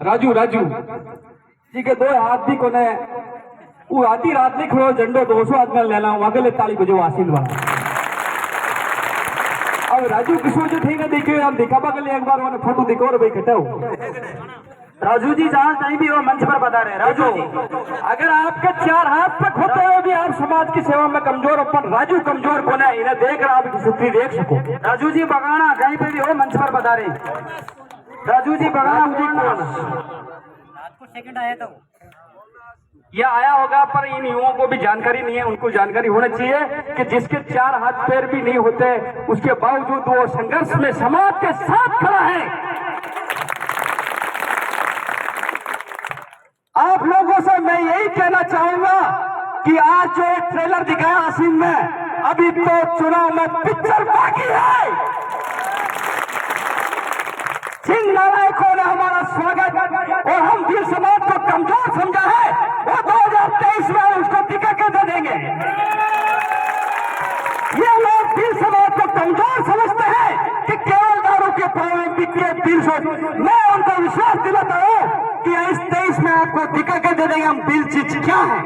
राजू राजू ठीक है, दो हाथ भी कोने वो आधी रात नहीं खड़ो झंडो 200 आदमी लेना अगले ताली बजे आसीन वाला। अब राजू किशोर जो ठीक है, देखिए हम दिखावा के लिए एक बार उन्होंने फोटो दिखो और भाई खटाओ। राजू जी जहां कहीं भी हो मंच पर बता रहे राजू, अगर आपके 4 हाथ तक होते हुए भी आप समाज की सेवा में कमजोर, अपन राजू कमजोर कौन है, इन्हें देख कर आपकी शक्ति देख सको। राजू जी बगाना कहीं पे भी हो मंच पर बता रहे राजू जी बगाना सेकंड आया था यह आया होगा, पर इन युवाओं को भी जानकारी नहीं है। उनको जानकारी होना चाहिए कि जिसके 4 हाथ पैर भी नहीं होते उसके बावजूद वो संघर्ष में समाज के साथ खड़ा है। आप लोगों से मैं यही कहना चाहूंगा कि आज जो एक ट्रेलर दिखाया आसिम में, अभी तो चुनाव में पिक्चर बाकी है। जिन नालायकों ने हमारा स्वागत और हम वीर समाज को कमजोर समझा है, वो 2023 में उसको टिकट दे देंगे। ये लोग वीर समाज को कमजोर समझते हैं कि केवल दारू के पाव में बिके 300। मैं उनको विश्वास दिलाता हूं कि इस 23 में आपको टिकट दे देंगे। हम बिल चीज क्या है,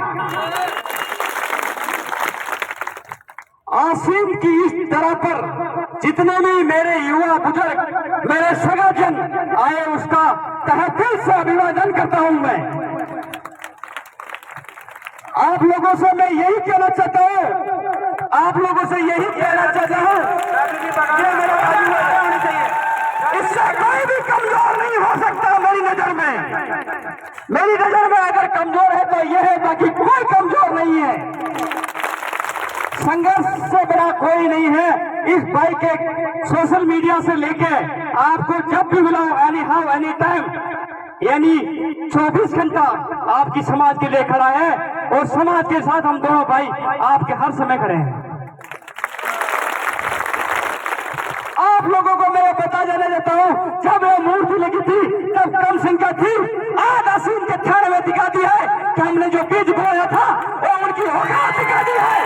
आसिम की इस तरह पर जितने भी मेरे युवा बुजुर्ग मेरे सगाजन आए उसका तहे दिल से अभिवादन करता हूं। मैं आप लोगों से मैं यही कहना चाहता हूं, आप लोगों से यही कहना चाहता हूं, ये मेरा राजू होना चाहिए, इससे कोई भी कमजोर नहीं हो सकता। मेरी नजर में अगर कमजोर है तो यह है, बाकी कोई कमजोर नहीं है। संघर्ष से बड़ा कोई नहीं है। इस भाई के सोशल मीडिया से लेके आपको जब भी बुलाओ, एनी हाउ एनी टाइम, यानी 24 घंटा आपकी समाज के लिए खड़ा है और समाज के साथ हम दोनों भाई आपके हर समय खड़े हैं। आप लोगों को मैं बता जाना चाहता हूं, जब ये मूर्ति लगी थी तब कम संख्या थी। आज आसिम के थाने में दिखा दी है कि हमने जो बीज बोया था वो उनकी औकात दिखा दी है।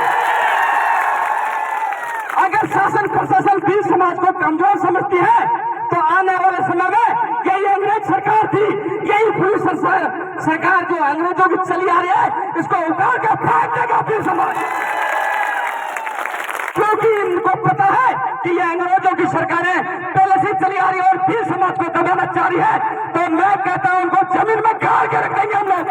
अगर शासन प्रशासन भी समाज को कमजोर समझती है तो आने वाले समय में यही अंग्रेज सरकार थी, यही पुलिस सरकार जो अंग्रेजों की चली आ रही है, इसको उखाड़ के फेंक देगा फिर समाज। क्योंकि इनको पता है कि ये अंग्रेजों की सरकारें पहले से चली आ रही है और फिर समाज को दबाना चाह रही है। तो मैं कहता हूं उनको जमीन में गाड़ के रख देंगे हम लोग।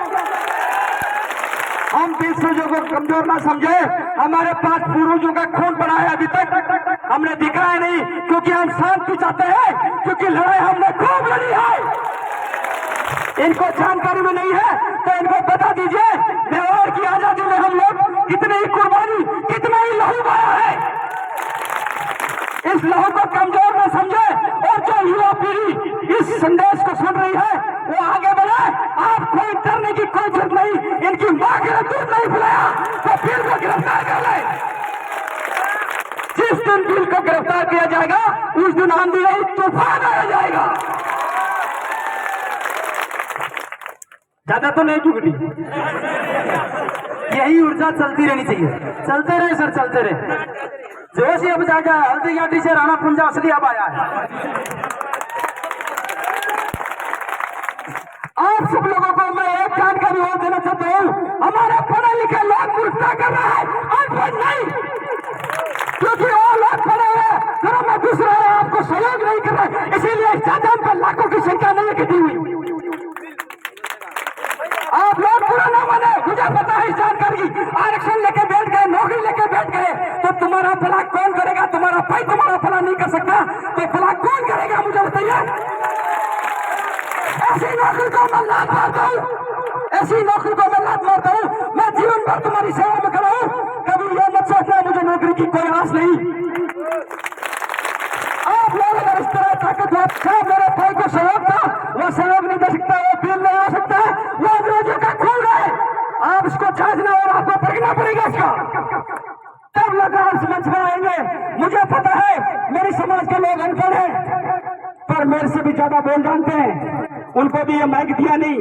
हम दूसरों को कमजोर ना समझे। हमारे पास पूर्वजों का खून पड़ा है, अभी तक हमने दिखाया नहीं, क्योंकि हम शांति चाहते हैं, क्योंकि लड़ाई हमने खूब लड़ी है। इनको जानकारी में नहीं है तो इनको बता दीजिए, बिहार की आजादी में हम लोग कितनी ही कुर्बानी, कितना ही लहू बहाया है। इस लहू को कमजोर न समझे और जो युवा पीढ़ी इस संदेश को सुन रही है वो आगे बढ़े। आप कोई डरने की कोई जरूरत नहीं। इनकी मां के दूध नहीं पिलाया तो बिल को गिरफ्तार कर ले। जिस दिन बिल को गिरफ्तार किया जाएगा उस दिन आंधी नहीं तूफान आ जाएगा। ज्यादा तो नहीं टूटी, यही ऊर्जा चलती रहनी चाहिए। चलते रहे सर, चलते रहे। जोश अब जाएगा। हल्दी घाटी से राणा पुंजा असली अब आया है। आप सब लोगों को मैं एक जानकारी और देना चाहता हूं, हमारे पढ़े लिखे लोग मूर्खता कर रहे हैं, अनपढ़ नहीं, क्योंकि वो लोग पढ़े हुए घरों में घुस रहे हैं, आपको सहयोग नहीं कर रहे, इसीलिए जाजान पर लाखों की संख्या नहीं इकट्ठी हुई। आप लोग पूरा ना माने, मुझे पता है इस जानकारी। आरक्षण लेके बैठ गए, नौकरी लेके बैठ गए, तो तुम्हारा भला कौन करेगा? तुम्हारा भाई तुम्हारा भला नहीं कर सकता तो भला कौन करेगा? मुझे बताइए। ऐसी नौकरी को मैं लात मारता हूँ, ऐसी नौकरी को मैं लात मारता हूँ। मैं जीवन भर तुम्हारी सेवा में खड़ा हूँ, कभी यह मत सोचना मुझे नौकरी की कोई आस नहीं। आप लोग अगर इस तरह ताकतवर मेरे भाई को सहयोग था, वो सहयोग नहीं दे सकता, वो बिल नहीं आ सकता, वो अंग्रेजों का खून है। आप इसको जांचना और आपको परखना पड़ेगा इसका, तब लगा इस मंच पर आएंगे। मुझे पता है मेरे समाज के लोग अनपढ़ हैं, पर मेरे से भी ज्यादा बोल जानते हैं। उनको भी ये माइक दिया नहीं,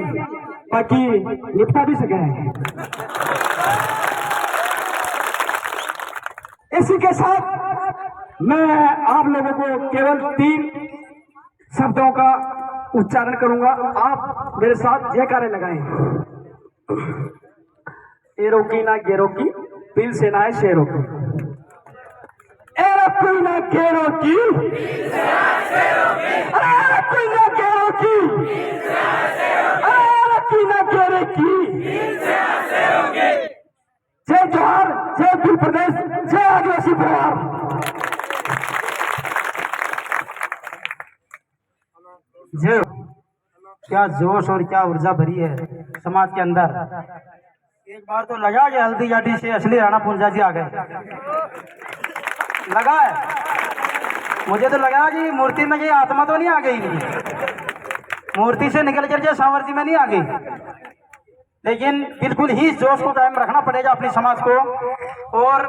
बाकी निपटा भी सके। इसी के साथ मैं आप लोगों को केवल 3 शब्दों का उच्चारण करूंगा, आप मेरे साथ जयकारे लगाएं। एरो की ना गेरो की, पील सेना है शेरों की। एरो की ना गेरो की, एरो की ना गेरो की, एरो की ना गेरे की। जय जोहार, जय उत्तर प्रदेश, जय आदिवासी परिवार। जो क्या जोश और क्या ऊर्जा भरी है समाज के अंदर। एक बार तो लगा कि हल्दी घाटी से असली राणा पुंजा जी आ गए, लगा है। मुझे तो लगा कि मूर्ति में ये आत्मा तो नहीं आ गई इनकी, मूर्ति से निकल करके सामर्थ्य में नहीं आ गई, लेकिन बिल्कुल ही जोश को कायम रखना पड़ेगा अपने समाज को। और